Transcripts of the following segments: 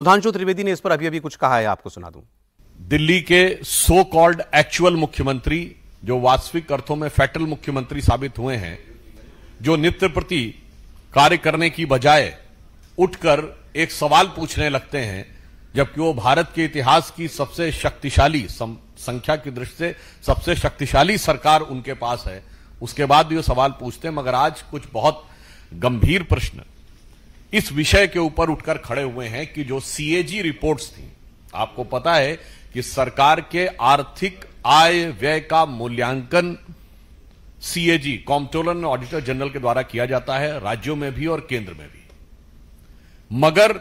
सुधांशु त्रिवेदी ने इस पर अभी कुछ कहा है, आपको सुना दूं। दिल्ली के सो कॉल्ड एक्चुअल मुख्यमंत्री, जो वास्तविक अर्थों में फैटल मुख्यमंत्री साबित हुए हैं, जो नित्य प्रति कार्य करने की बजाय उठकर एक सवाल पूछने लगते हैं, जबकि वो भारत के इतिहास की सबसे शक्तिशाली, संख्या की दृष्टि से सबसे शक्तिशाली सरकार उनके पास है, उसके बाद भी वो सवाल पूछते हैं। मगर आज कुछ बहुत गंभीर प्रश्न इस विषय के ऊपर उठकर खड़े हुए हैं कि जो सीएजी रिपोर्ट्स थी, आपको पता है कि सरकार के आर्थिक आय व्यय का मूल्यांकन CAG, comptroller and auditor general के द्वारा किया जाता है, राज्यों में भी और केंद्र में भी। मगर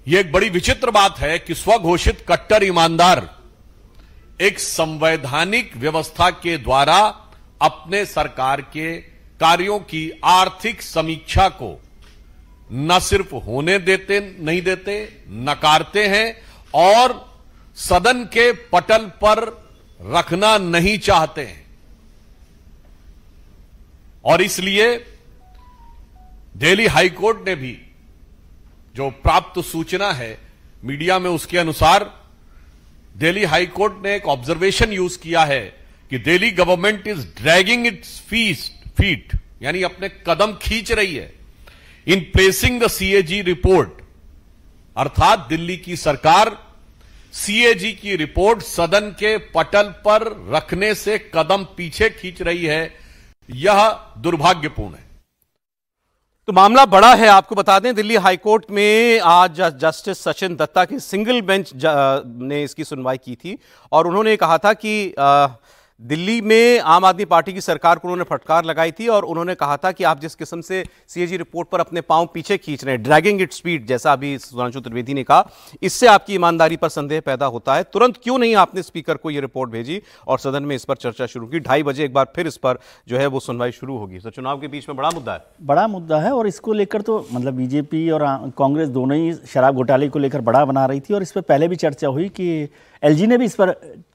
यह एक बड़ी विचित्र बात है कि स्वघोषित कट्टर ईमानदार एक संवैधानिक व्यवस्था के द्वारा अपने सरकार के कार्यों की आर्थिक समीक्षा को न सिर्फ होने देते नहीं देते, नकारते हैं और सदन के पटल पर रखना नहीं चाहते हैं। और इसलिए दिल्ली हाईकोर्ट ने भी, जो प्राप्त सूचना है मीडिया में, उसके अनुसार दिल्ली हाईकोर्ट ने एक ऑब्जर्वेशन यूज किया है कि Delhi government is dragging its feet, यानी अपने कदम खींच रही है इन प्लेसिंग द सीएजी रिपोर्ट, अर्थात दिल्ली की सरकार सीएजी की रिपोर्ट सदन के पटल पर रखने से कदम पीछे खींच रही है। यह दुर्भाग्यपूर्ण है। तो मामला बड़ा है। आपको बता दें, दिल्ली हाईकोर्ट में आज जस्टिस सचिन दत्ता की सिंगल बेंच ने इसकी सुनवाई की थी और उन्होंने कहा था कि दिल्ली में आम आदमी पार्टी की सरकार को उन्होंने फटकार लगाई थी और उन्होंने कहा था कि आप जिस किस्म से सीएजी रिपोर्ट पर अपने पांव पीछे खींच रहे हैं, ड्रैगिंग इट स्पीड, जैसा अभी सुधांशु त्रिवेदी ने कहा, इससे आपकी ईमानदारी पर संदेह पैदा होता है। तुरंत क्यों नहीं आपने स्पीकर को यह रिपोर्ट भेजी और सदन में इस पर चर्चा शुरू की? 2:30 बजे एक बार फिर इस पर जो है वो सुनवाई शुरू होगी। तो चुनाव के बीच में बड़ा मुद्दा है और इसको लेकर तो मतलब बीजेपी और कांग्रेस दोनों ही शराब घोटाले को लेकर बड़ा बना रही थी और इस पर पहले भी चर्चा हुई कि एलजी ने भी इस पर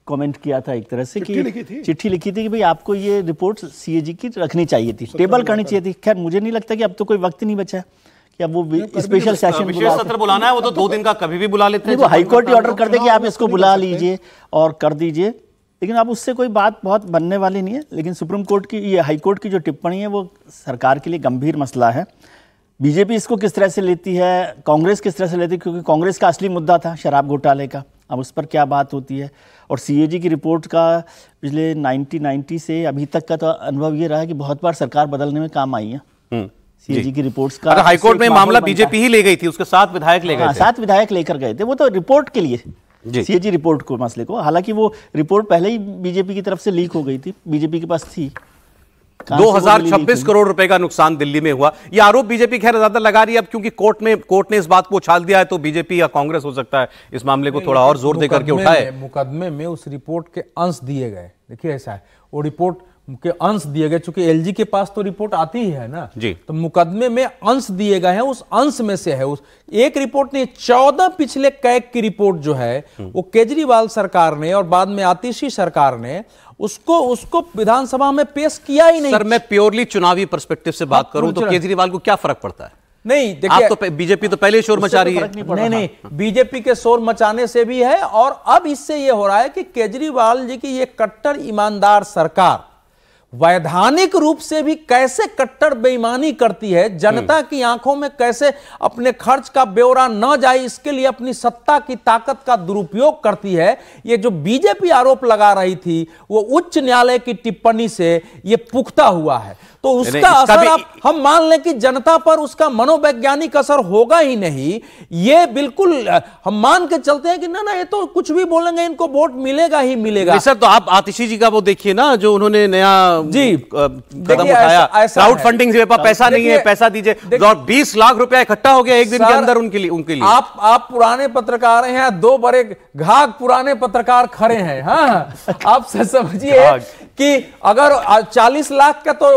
कमेंट किया था, एक तरह से चिट्ठी लिखी थी कि भाई आपको ये रिपोर्ट सीएजी की रखनी चाहिए थी, टेबल करनी चाहिए थी। खैर मुझे नहीं लगता कि अब तो कोई वक्त नहीं बचा है कि अब वो स्पेशल सेशन सत्र बुलाना है। वो तो 2 दिन का कभी भी बुला लेते हैं। वो हाईकोर्ट ही ऑर्डर कर दे कि आप इसको बुला लीजिए और कर दीजिए, लेकिन अब उससे कोई बात बहुत बनने वाली नहीं है। लेकिन सुप्रीम कोर्ट की, ये हाईकोर्ट की जो टिप्पणी है वो सरकार के लिए गंभीर मसला है। बीजेपी इसको किस तरह से लेती है, कांग्रेस किस तरह से लेती है, क्योंकि कांग्रेस का असली मुद्दा था शराब घोटाले का, अब उस पर क्या बात होती है। और सीएजी की रिपोर्ट का पिछले 1990 से अभी तक का तो अनुभव ये रहा है कि बहुत बार सरकार बदलने में काम आई है। सीएजी की रिपोर्ट्स का हाईकोर्ट में मामला बीजेपी ही ले गई थी, उसके 7 विधायक ले गए थे। 7 विधायक लेकर गए थे, वो तो रिपोर्ट के लिए, सीएजी रिपोर्ट को, मसले को। हालांकि वो रिपोर्ट पहले ही बीजेपी की तरफ से लीक हो गई थी, बीजेपी के पास थी। 2026 करोड़ रुपए का नुकसान दिल्ली में हुआ। यह आरोप बीजेपी खैर ज्यादा लगा रही है अब, क्योंकि कोर्ट ने इस बात को उछाल दिया है, तो बीजेपी या कांग्रेस हो सकता है इस मामले को थोड़ा और जोर देकर के उठाए। मुकदमे में उस रिपोर्ट के अंश दिए गए। देखिए ऐसा है, वो रिपोर्ट के अंश दिए गए, चूंकि एलजी के पास तो रिपोर्ट आती ही है ना जी, तो मुकदमे में अंश दिए गए हैं, उस अंश में से है। उस एक रिपोर्ट नहीं, 14 पिछले कैग की रिपोर्ट जो है वो केजरीवाल सरकार ने और बाद में आतिशी सरकार ने उसको विधानसभा में पेश किया ही नहीं। सर मैं प्योरली चुनावी पर्सपेक्टिव से बात करूं तो केजरीवाल को क्या फर्क पड़ता है? नहीं देखिए, आप तो बीजेपी तो पहले शोर मचा रही है। नहीं, बीजेपी के शोर मचाने से भी है और अब इससे यह हो रहा है कि केजरीवाल जी की ये कट्टर ईमानदार सरकार वैधानिक रूप से भी कैसे कट्टर बेईमानी करती है, जनता की आंखों में कैसे अपने खर्च का ब्यौरा न जाए इसके लिए अपनी सत्ता की ताकत का दुरुपयोग करती है। ये जो बीजेपी आरोप लगा रही थी वो उच्च न्यायालय की टिप्पणी से ये पुख्ता हुआ है। तो उसका असर हम मान लें कि जनता पर उसका मनोवैज्ञानिक असर होगा ही नहीं, ये बिल्कुल हम मान के चलते हैं कि ना ये तो कुछ भी बोलेंगे इनको वोट मिलेगा ही मिलेगा। सर तो आप आतिशी जी का वो देखिए ना, जो उन्होंने नया कदम उठाया, क्राउड फंडिंग से पैसा नहीं है, पैसा दीजिए, और 20 लाख रुपया इकट्ठा हो गया एक दिन के अंदर उनके लिए। आप पुराने पत्रकार हैं, 2 बड़े घाघ पुराने पत्रकार खड़े हैं। हाँ, आप समझिए कि अगर 40 लाख का तो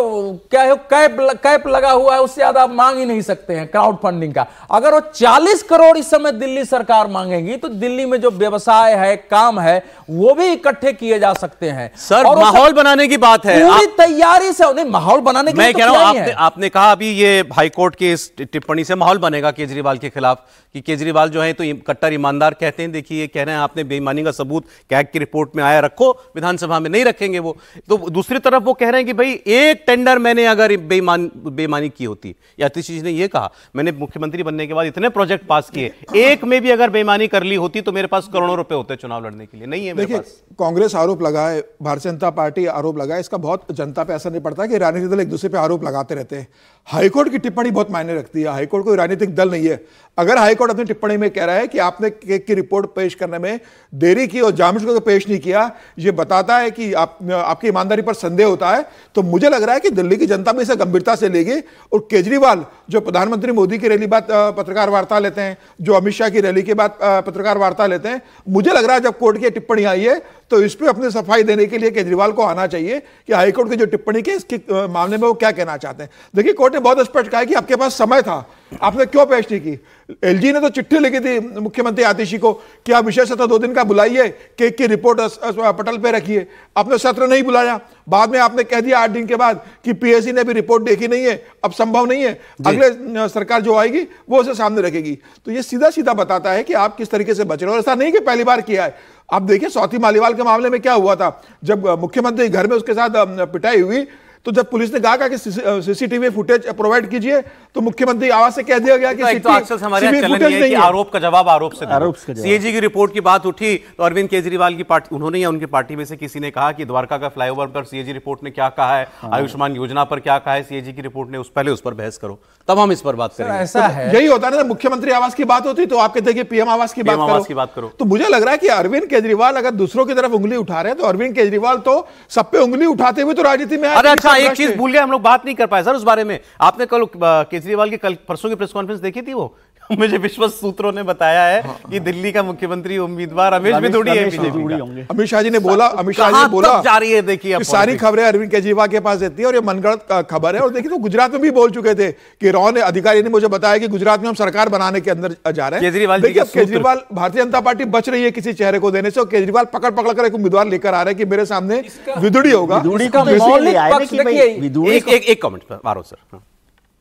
क्या है, कैप लगा हुआ है, उससे ज्यादा आप मांग ही नहीं सकते हैं क्राउड फंडिंग का। अगर वो 40 करोड़ इस समय दिल्ली सरकार मांगेगी तो दिल्ली में जो व्यवसाय है, काम है, वो भी इकट्ठे किए जा सकते हैं। सर, माहौल बनाने की बात है, पूरी तैयारी से नहीं, माहौल बनाने के लिए मैं कह रहा हूं, आपने कहा अभी ये हाईकोर्ट की इस टिप्पणी से माहौल बनेगा केजरीवाल के खिलाफ कि केजरीवाल जो है तो कट्टर ईमानदार कहते हैं। देखिए, कह रहे हैं आपने बेईमानी का सबूत कैग की रिपोर्ट में आया, रखो, विधानसभा में नहीं रखेंगे वो। तो दूसरी तरफ वो कह रहे हैं कि भाई एक टेंडर मैंने अगर बेईमानी की होती, या आतिशी जी ने ये कहा मैंने मुख्यमंत्री बनने के बाद इतने प्रोजेक्ट पास किए, एक में भी अगर बेईमानी कर ली होती तो मेरे पास करोड़ों रुपए होते चुनाव लड़ने के लिए। नहीं है मेरे पास। कांग्रेस आरोप लगाए, भारतीय जनता पार्टी आरोप लगाए, इसका बहुत जनता पे असर नहीं पड़ता कि राजनीतिक दल एक दूसरे पे आरोप लगाते रहते हैं। हाईकोर्ट की टिप्पणी बहुत मायने रखती है। हाईकोर्ट कोई राजनीतिक दल नहीं है। अगर हाईकोर्ट अपनी टिप्पणी में कह रहा है कि आपने केक की रिपोर्ट पेश करने में देरी की और जानबूझकर को पेश नहीं किया, ये बताता है कि आपकी ईमानदारी पर संदेह होता है, तो मुझे लग रहा है कि दिल्ली की जनता भी इसे गंभीरता से लेगी। और केजरीवाल जो प्रधानमंत्री मोदी की रैली बाद पत्रकार वार्ता लेते हैं, जो अमित शाह की रैली के बाद पत्रकार वार्ता लेते हैं, मुझे लग रहा है जब कोर्ट की टिप्पणी आई है तो इस पर अपनी सफाई देने के लिए केजरीवाल को आना चाहिए कि हाईकोर्ट की जो टिप्पणी की इसके मामले में वो क्या कहना चाहते हैं। देखिए, कोर्ट ने बहुत स्पष्ट कहा है कि आपके पास समय था, आपने क्यों पेश नहीं की। एलजी ने तो चिट्ठी लिखी थी मुख्यमंत्री आतिशी को कि आप विशेष सत्र 2 दिन का बुलाइए, केक की रिपोर्ट पटल पे रखिए। आपने सत्र नहीं बुलाया, बाद में आपने कह दिया 8 दिन के बाद कि पीएससी ने भी रिपोर्ट देखी नहीं है, अब संभव नहीं है, अगले सरकार जो आएगी वो उसे सामने रखेगी। तो ये सीधा सीधा बताता है कि आप किस तरीके से बच रहे हो। ऐसा नहीं कि पहली बार किया है। आप देखिए स्वाति मालीवाल के मामले में क्या हुआ था, जब मुख्यमंत्री घर में उसके साथ पिटाई हुई, तो जब पुलिस ने कहा कि सीसीटीवी फुटेज प्रोवाइड कीजिए, तो मुख्यमंत्री आवाज से कह दिया गया कि आरोप का जवाब आरोप से। सीएजी की रिपोर्ट की बात उठी तो अरविंद केजरीवाल की पार्टी, उन्होंने या उनकी पार्टी में से किसी ने कहा कि द्वारका का फ्लाईओवर पर सीएजी रिपोर्ट ने क्या कहा है, आयुष्मान योजना पर क्या कहा है सीएजी की रिपोर्ट ने, पहले उस पर बहस करो, तब हम इस पर बात करेंगे। ऐसा है, यही होता है ना, मुख्यमंत्री आवास की बात होती तो आप कहते हैं कि पीएम आवास की बात करो। तो मुझे लग रहा है कि अरविंद केजरीवाल अगर दूसरों की तरफ उंगली उठा रहे हैं तो अरविंद केजरीवाल तो सब पे उंगली उठाते हुए तो राजनीति में। अच्छा, एक चीज भूल गए हम लोग, बात नहीं कर पाए सर उस बारे में। आपने कल केजरीवाल की कल परसों की प्रेस कॉन्फ्रेंस देखी थी? वो मुझे विश्वस्त सूत्रों ने बताया है कि दिल्ली का मुख्यमंत्री उम्मीदवार रमेश बिधूड़ी है। अमित शाह जी ने बोला जा रही है, देखिए सारी खबरें अरविंद केजरीवाल के पास देती है और ये मनगढ़ंत खबर है। और देखिए, तो गुजरात में भी बोल चुके थे कि रॉन अधिकारी ने मुझे बताया कि गुजरात में हम सरकार बनाने के अंदर जा रहे हैं। केजरीवाल भारतीय जनता पार्टी बच रही है किसी चेहरे को देने से, और केजरीवाल पकड़ कर एक उम्मीदवार लेकर आ रहे हैं कि मेरे सामने विधूड़ी होगा। एक कमेंट मारो सर,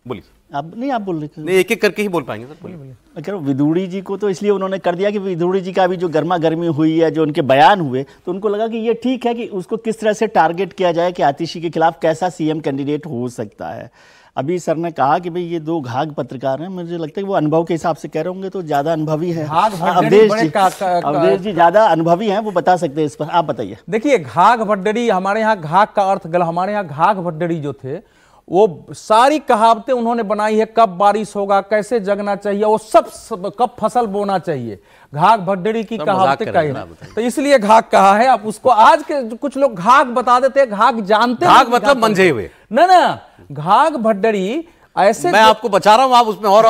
बोलिए। आप बोल रहे नहीं, एक एक करके ही बोल पाएंगे सर, बोलिए। मैं कह रहा हूँ विधूड़ी जी को तो इसलिए उन्होंने कर दिया कि विधूड़ी जी का अभी जो गर्मा गर्मी हुई है, जो उनके बयान हुए, तो उनको लगा कि ये ठीक है कि उसको किस तरह से टारगेट किया जाए कि आतिशी के खिलाफ कैसा सीएम कैंडिडेट हो सकता है। अभी सर ने कहा कि भाई ये 2 घाघ पत्रकार हैं, मुझे लगता है कि वो अनुभव के हिसाब से कह रहे होंगे, तो ज्यादा अनुभवी है अवधेश जी, ज्यादा अनुभवी हैं, वो बता सकते हैं इस पर। आप बताइए। देखिए, घाघ भट्टड़ी, हमारे यहाँ घाघ का अर्थ गल, हमारे यहाँ घाघ भट्टड़ी जो थे वो सारी कहावतें उन्होंने बनाई है, कब बारिश होगा, कैसे जगना चाहिए, वो सब कब फसल बोना चाहिए, घाघ भट्टड़ी की कहावतें कही है, तो इसलिए घाघ कहा है। आप उसको आज के कुछ लोग घाघ बता देते हैं, घाघ जानते हैं, घाघ मतलब मंझे हुए ना, घाघ भट्टड़ी ऐसे, मैं आपको बचा रहा हूं, आप उसमें और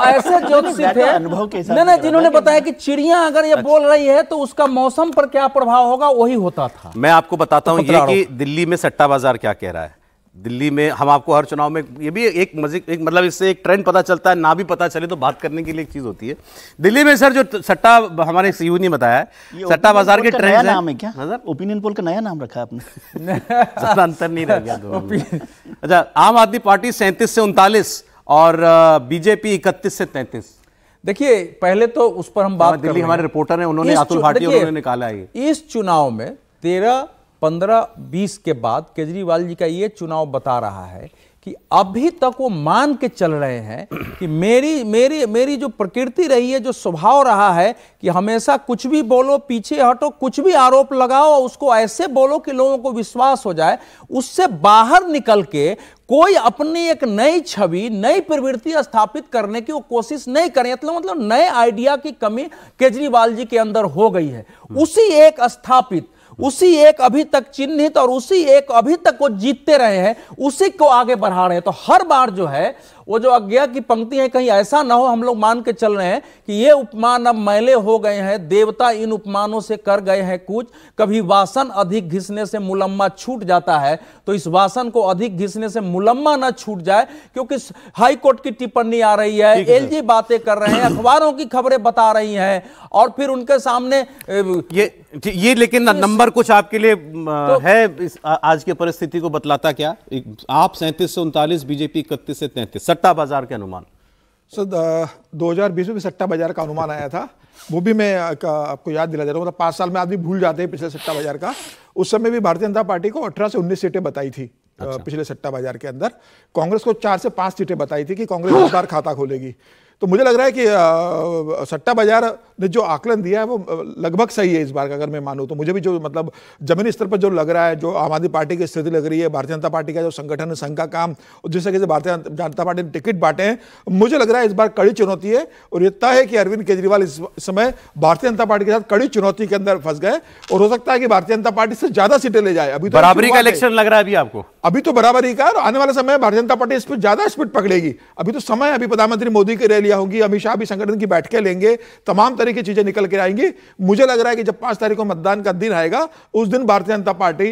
ऐसे ज्योतिषी थे अनुभव के साथ ना, जिन्होंने बताया कि चिड़िया अगर ये बोल रही है तो उसका मौसम पर क्या प्रभाव होगा, वही होता था। मैं आपको बताता हूं ये कि दिल्ली में सट्टा बाजार क्या कह रहा है। दिल्ली में हम आपको हर चुनाव में, ये भी एक मतलब इससे एक ट्रेंड पता चलता है, ना भी पता चले तो बात करने के लिए एक चीज होती है। दिल्ली में सर जो सट्टा, हमारे सीयू ने बताया है, सट्टा बाजार के ट्रेंड नाम है क्या? ओपिनियन पोल का नया नाम रखा आपने? अंतर नहीं रह गया। अच्छा, आम आदमी पार्टी 37 से 39 और बीजेपी 31 से 33। देखिए, पहले तो उस पर हम बात, दिल्ली हमारे रिपोर्टर हैं, उन्होंने अतुल भाटी उन्होंने निकाला है। इस चुनाव में 13, 15, 20 के बाद केजरीवाल जी का ये चुनाव बता रहा है कि अभी तक वो मान के चल रहे हैं कि मेरी जो प्रकृति रही है, जो स्वभाव रहा है कि हमेशा कुछ भी बोलो, पीछे हटो, कुछ भी आरोप लगाओ और उसको ऐसे बोलो कि लोगों को विश्वास हो जाए, उससे बाहर निकल के कोई अपनी एक नई छवि, नई प्रवृत्ति स्थापित करने की वो कोशिश नहीं करें। मतलब नए आइडिया की कमी केजरीवाल जी के अंदर हो गई है। उसी एक स्थापित, उसी एक अभी तक चिन्हित और उसी एक अभी तक वो जीतते रहे हैं, उसी को आगे बढ़ा रहे हैं। तो हर बार जो है वो जो अज्ञा की पंक्ति है, कहीं ऐसा ना हो हम लोग मान के चल रहे हैं कि ये उपमान अब मैले हो गए हैं, देवता इन उपमानों से कर गए हैं कूच। कभी वासन अधिक घिसने से मुलम्मा छूट जाता है, तो इस वासन को अधिक घिसने से मुलम्मा ना छूट जाए, क्योंकि हाई कोर्ट की टिप्पणी आ रही है, एलजी बातें कर रहे हैं, अखबारों की खबरें बता रही हैं, और फिर उनके सामने ये लेकिन नंबर कुछ आपके लिए है आज की परिस्थिति को बतलाता क्या? आप 37 से 39, बीजेपी 31 से 33, सट्टा बाजार के अनुमान। सर 2020 में भी सट्टा बाजार का अनुमान आया था, वो भी मैं आपको याद दिला दे रहा हूँ। मतलब 5 साल में आदमी भूल जाते हैं पिछले सट्टा बाजार का। उस समय भी भारतीय जनता पार्टी को 18 से 19 सीटें बताई थी। अच्छा। पिछले सट्टा बाजार के अंदर कांग्रेस को 4 से 5 सीटें बताई थी कि कांग्रेस इस बार खाता खोलेगी। तो मुझे लग रहा है कि सट्टा बाजार ने जो आकलन दिया है वो लगभग सही है इस बार का, अगर मैं मानूं तो। मुझे भी जो मतलब जमीनी स्तर पर जो लग रहा है, जो आम आदमी पार्टी की स्थिति लग रही है, भारतीय जनता पार्टी का जो संगठन संघ का काम, और जिस तरीके से भारतीय जनता पार्टी ने टिकट बांटे हैं, मुझे लग रहा है इस बार कड़ी चुनौती है। और ये तय है कि अरविंद केजरीवाल इस समय भारतीय जनता पार्टी के साथ कड़ी चुनौती के अंदर फंस गए, और हो सकता है कि भारतीय जनता पार्टी से ज्यादा सीटें ले जाए। अभी तो बराबरी का इलेक्शन लग रहा है अभी आपको? अभी तो बराबरी का, और आने वाले समय भारतीय जनता पार्टी इस पर ज्यादा स्पीड पकड़ेगी। अभी तो समय, अभी प्रधानमंत्री मोदी की रैलियां होंगी, अमित शाह भी संगठन की बैठकें लेंगे, तमाम तरह की चीजें निकल के आएंगी। मुझे लग रहा है कि जब 5 तारीख को मतदान का दिन आएगा, उस दिन भारतीय जनता पार्टी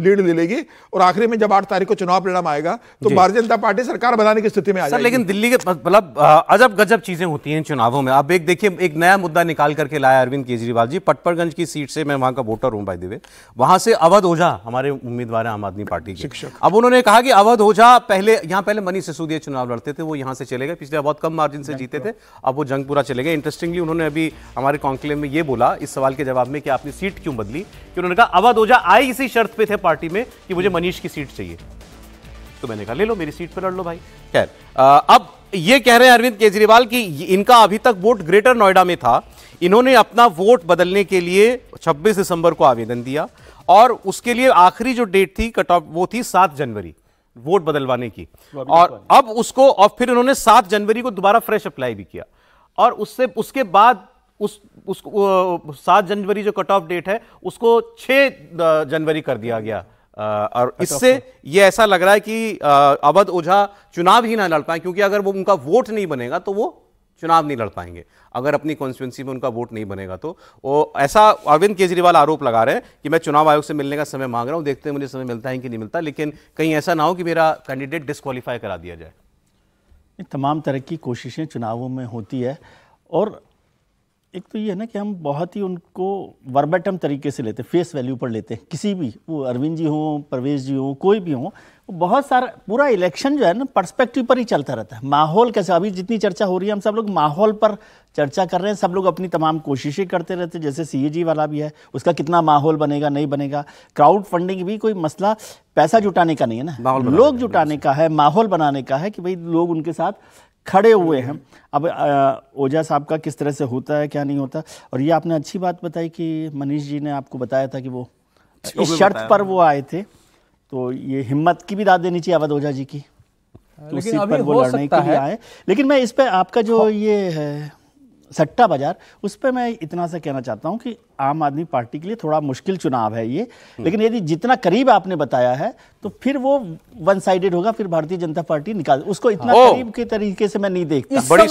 लीड ले लेगी, और आखिरी में जब 8 तारीख को चुनाव परिणाम आएगा तो भारतीय जनता पार्टी सरकार बनाने की स्थिति में आ जाएगी। लेकिन दिल्ली के मतलब अजब गजब चीजें होती हैं चुनावों में। अब एक देखिए, एक नया मुद्दा निकाल करके लाया अरविंद केजरीवाल जी। पटपरगंज की सीट से, मैं वहां का वोटर हूं बाय द वे, वहां से अवध ओझा हमारे उम्मीदवार हैं आम आदमी पार्टी के। अब उन्होंने कहा कि अवध ओझा पहले मनीष सिसोदिया चुनाव लड़ते थे, वो यहां से चले गए, पिछले बहुत कम मार्जिन से जीते थे, अब वो जंगपुरा चले गए। इंटरेस्टिंगली उन्होंने अभी हमारे कॉन्क्लेव में ये बोला इस सवाल के जवाब में कि आपने सीट क्यों बदली, कि उन्होंने कहा अवध ओझा आए इसी शर्त पे थे पार्टी में कि मुझे मनीष की सीट चाहिए। तो मैंने कहा ले लो, मेरी सीट पर लड़ लो भाई। खैर, अब ये कह रहे हैं अरविंद केजरीवाल कि इनका अभी तक वोट ग्रेटर नोएडा में था, इन्होंने अपना वोट बदलने के लिए 26 दिसंबर को आवेदन दिया, और उसके लिए आखिरी जो डेट थी कट ऑफ वो थी 7 जनवरी वोट बदलवाने की। और अब उसको, और फिर उन्होंने 7 जनवरी को दोबारा फ्रेश अप्लाई भी किया, और उसके बाद उसको 7 जनवरी जो कट ऑफ डेट है उसको 6 जनवरी कर दिया गया। और इससे ये ऐसा लग रहा है कि अवध ओझा चुनाव ही ना लड़ पाए, क्योंकि अगर वो उनका वोट नहीं बनेगा तो वो चुनाव नहीं लड़ पाएंगे। अगर अपनी कॉन्स्टिट्यूंसी में उनका वोट नहीं बनेगा तो वो, ऐसा अरविंद केजरीवाल आरोप लगा रहे हैं कि मैं चुनाव आयोग से मिलने का समय मांग रहा हूं, देखते हैं मुझे समय मिलता है कि नहीं मिलता, लेकिन कहीं ऐसा ना हो कि मेरा कैंडिडेट डिस्क्वालीफाई करा दिया जाए। तमाम तरह की कोशिशें चुनावों में होती है, और एक तो ये है ना कि हम बहुत ही उनको वर्बेटम तरीके से लेते हैं, फेस वैल्यू पर लेते हैं। किसी भी, वो अरविंद जी हो, परवेश जी हो, कोई भी हो, बहुत सारा पूरा इलेक्शन जो है ना पर्सपेक्टिव पर ही चलता रहता है। माहौल कैसे, अभी जितनी चर्चा हो रही है हम सब लोग माहौल पर चर्चा कर रहे हैं, सब लोग अपनी तमाम कोशिशें करते रहते हैं। जैसे सीएजी वाला भी है, उसका कितना माहौल बनेगा नहीं बनेगा। क्राउड फंडिंग भी कोई मसला पैसा जुटाने का नहीं है ना, लोग जुटाने का है, माहौल बनाने का है कि भाई लोग उनके साथ खड़े हुए हैं। अब ओझा साहब का किस तरह से होता है, क्या नहीं होता। और ये आपने अच्छी बात बताई कि मनीष जी ने आपको बताया था कि वो इस शर्त पर वो आए थे, तो ये हिम्मत की भी दाद देनी चाहिए अवध ओझा जी की, तो लेकिन अभी पर वो लड़ने के लिए आए। लेकिन मैं इस पे आपका जो ये है सट्टा बाजार, उस पर मैं इतना सा कहना चाहता हूं कि आम आदमी पार्टी के लिए थोड़ा मुश्किल चुनाव है ये, लेकिन यदि जितना करीब आपने बताया है तो फिर वो वन साइडेड होगा, फिर भारतीय जनता पार्टी निकाल, उसको इतना करीब के तरीके से मैं नहीं देखता। बड़ी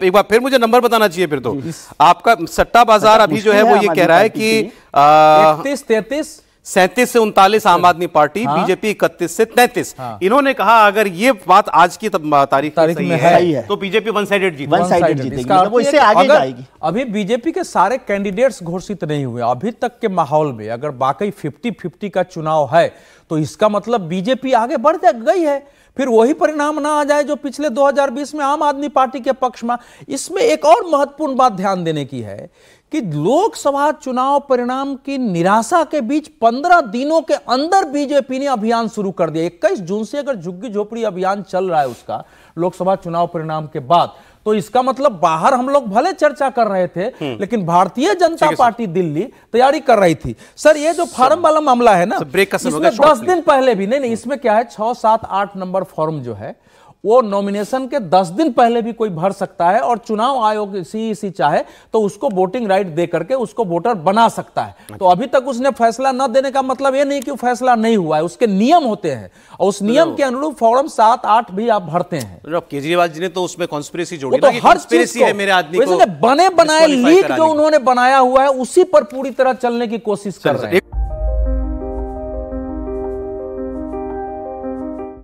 एक बार फिर मुझे नंबर बताना चाहिए फिर तो। आपका सट्टा बाजार अभी जो है वो ये कह रहा है कि 31, 33, 37 से 39 आम आदमी पार्टी, बीजेपी 31 से 33। इन्होंने कहा अगर ये बात आज की तारीख में है तो बीजेपी वन साइडेड जीतेगी, मतलब वो इससे आगे जाएगी। अभी बीजेपी के सारे कैंडिडेट्स घोषित नहीं हुए अभी तक के माहौल में, अगर वाकई 50-50 का चुनाव है तो इसका मतलब बीजेपी आगे बढ़ गई है। फिर वही परिणाम ना आ जाए जो पिछले 2020 में आम आदमी पार्टी के पक्ष में। इसमें एक और महत्वपूर्ण बात ध्यान देने की है कि लोकसभा चुनाव परिणाम की निराशा के बीच 15 दिनों के अंदर बीजेपी ने अभियान शुरू कर दिया। 21 जून से अगर झुग्गी झोपड़ी अभियान चल रहा है उसका, लोकसभा चुनाव परिणाम के बाद, तो इसका मतलब बाहर हम लोग भले चर्चा कर रहे थे लेकिन भारतीय जनता पार्टी दिल्ली तैयारी कर रही थी। सर ये जो फॉर्म वाला मामला है ना, इसमें 10 दिन पहले भी नहीं, इसमें क्या है 6, 7, 8 नंबर फॉर्म जो है वो नॉमिनेशन के 10 दिन पहले भी कोई भर सकता है और चुनाव आयोग सीईसी चाहे तो उसको वोटिंग राइट दे करके उसको वोटर बना सकता है। तो अभी तक उसने फैसला न देने का मतलब ये नहीं कि फैसला नहीं हुआ है, उसके नियम होते हैं और उस नियम के अनुरूप फॉर्म 7-8 भी आप भरते हैं। केजरीवाल जी ने तो उसमें कॉन्स्पिरेसी जोड़ी तो ना कि हर कॉन्स्पिरेसी है मेरे आदमी को बने बनाए लीक जो उन्होंने बनाया हुआ है उसी पर पूरी तरह चलने की कोशिश कर रहे हैं।